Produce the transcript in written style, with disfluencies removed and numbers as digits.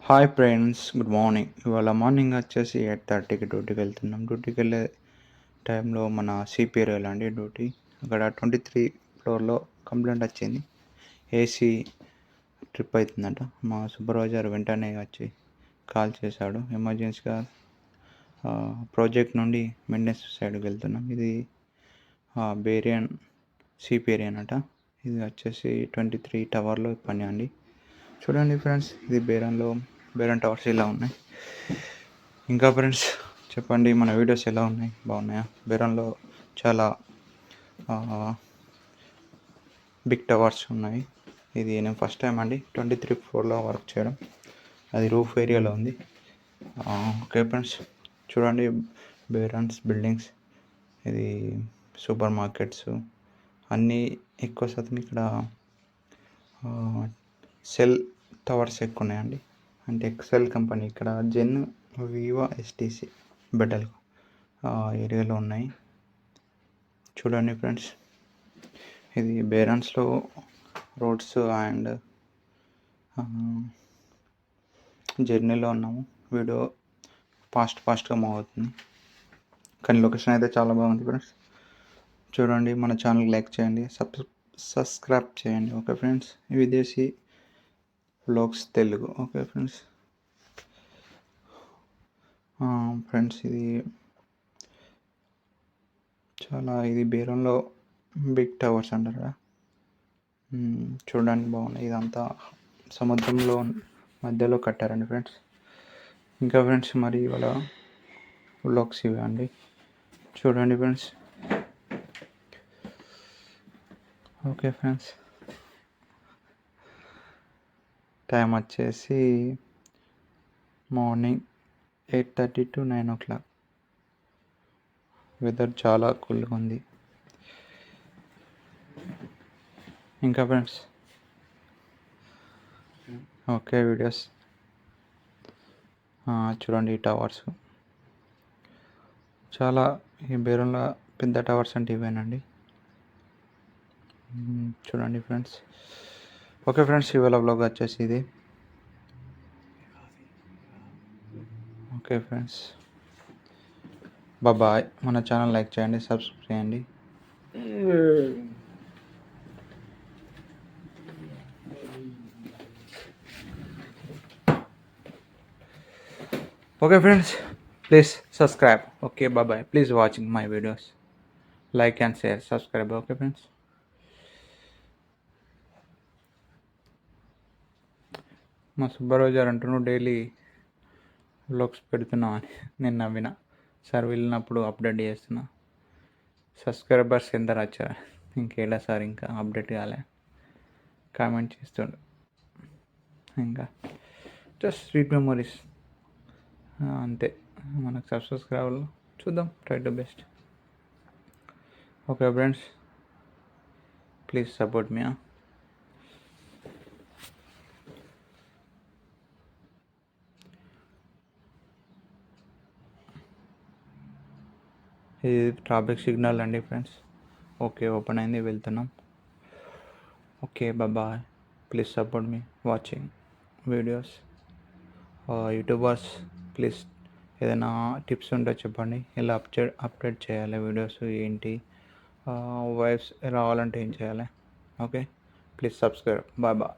Hi friends, good morning. ఇవాళ morning వచ్చేసి 8:30కి డ్యూటీకి వెళ్తున్నాం. డ్యూటీకి వెళ్ళే టైంలో మన సిపిఆర్ఎల్ అండి డ్యూటీ. అక్కడ 23 ఫ్లోర్లో కంప్లైంట్ వచ్చింది. ఏసీ ట్రిప్ అవుతుందంట. మా సూపర్వైజర్ వెంటనే వచ్చి కాల్ చేశాడు. ఎమర్జెన్సీగా ప్రాజెక్ట్ నుండి మెయింటెనెన్స్ సైడ్కి వెళ్తున్నాం. ఇది బేరియన్ సిపిఆర్ఎన్ అట. ఇది వచ్చేసి 23 టవర్లో పని అండి. చూడండి ఫ్రెండ్స్, ఇది బేరన్ టవర్స్ ఇలా ఉన్నాయి. ఇంకా ఫ్రెండ్స్ చెప్పండి, మన వీడియోస్ ఎలా ఉన్నాయి, బాగున్నాయా? బేరన్లో చాలా బిగ్ టవర్స్ ఉన్నాయి. ఇది నేను ఫస్ట్ టైం అండి 23 ఫ్లోర్లో వర్క్ చేయడం. అది రూఫ్ ఏరియాలో ఉంది. ఓకే ఫ్రెండ్స్, చూడండి బేరన్స్ బిల్డింగ్స్, ఇది సూపర్ మార్కెట్స్ అన్నీ ఎక్కువ శాతం ఇక్కడ సెల్ టవర్స్ ఎక్కువ ఉన్నాయండి. అంటే ఎక్సెల్ కంపెనీ ఇక్కడ జెన్, వివో, ఎస్టీసీ, బెటల్ ఏరియాలో ఉన్నాయి. చూడండి ఫ్రెండ్స్, ఇది బేరన్స్లో రోడ్స్ అండ్ జర్నీలో ఉన్నాము. వీడియో ఫాస్ట్గా మూవ్ అవుతుంది, కానీ లొకేషన్ అయితే చాలా బాగుంది ఫ్రెండ్స్. చూడండి, మన ఛానల్కి లైక్ చేయండి, సబ్స్క్రైబ్ చేయండి. ఓకే ఫ్రెండ్స్, విదేశీ vlogs Telugu. Okay friends. Friends, ఇది బేరంలో బిగ్ టవర్స్ అంటారు కదా, చూడడానికి బాగున్నాయి. ఇదంతా సముద్రంలో మధ్యలో కట్టారండి ఫ్రెండ్స్. ఇంకా ఫ్రెండ్స్, మరి ఇవాళ వ్లాగ్స్ ఇవి అండి. చూడండి ఫ్రెండ్స్. ఓకే ఫ్రెండ్స్, టైం వచ్చేసి మార్నింగ్ 8:30 to 9 o'clock. వెదర్ చాలా కూల్గా ఉంది. ఇంకా ఫ్రెండ్స్, ఓకే వీడియోస్ చూడండి. ఈ టవర్స్ చాలా, ఈ బేరంలో పెద్ద టవర్స్ అంటే ఇవేనండి. చూడండి ఫ్రెండ్స్. ఓకే ఫ్రెండ్స్, ఇవాళ వ్లాగ్ వచ్చేసి ఇది. Okay friends, bye. మన ఛానల్ లైక్ చేయండి, సబ్స్క్రైబ్ చేయండి. Okay friends, please subscribe. Okay, bye. Please watching my videos, like and share, subscribe. Okay friends. మా సూపర్వైజర్ అంటున్నాడు డైలీ వ్లాగ్స్ పెడుతున్నావు అని. నేను నవ్విన. సార్ వెళ్ళినప్పుడు అప్డేట్ చేస్తున్నా. సబ్స్క్రైబర్స్ ఎందరు వచ్చారు, ఇంకేలా సార్ ఇంకా అప్డేట్ కాలే, కామెంట్ చేస్తుండు. ఇంకా జస్ట్ స్వీట్ మెమరీస్ అంతే. మనకు సబ్స్క్రైబర్లు చూద్దాం, try to best. Okay friends, please support me. ఇది ట్రాఫిక్ సిగ్నల్ అండి ఫ్రెండ్స్. ఓకే, ఓపెన్ అయింది, వెళ్తున్నాం. Okay, bye. Please support me watching videos. YouTubers please ఏదైనా టిప్స్ ఉంటే చెప్పండి, ఎలా అప్డేట్ చేయాలి వీడియోస్, ఏంటి వైబ్స్ రావాలంటే ఏం చేయాలి. Okay, please subscribe. బాయ్.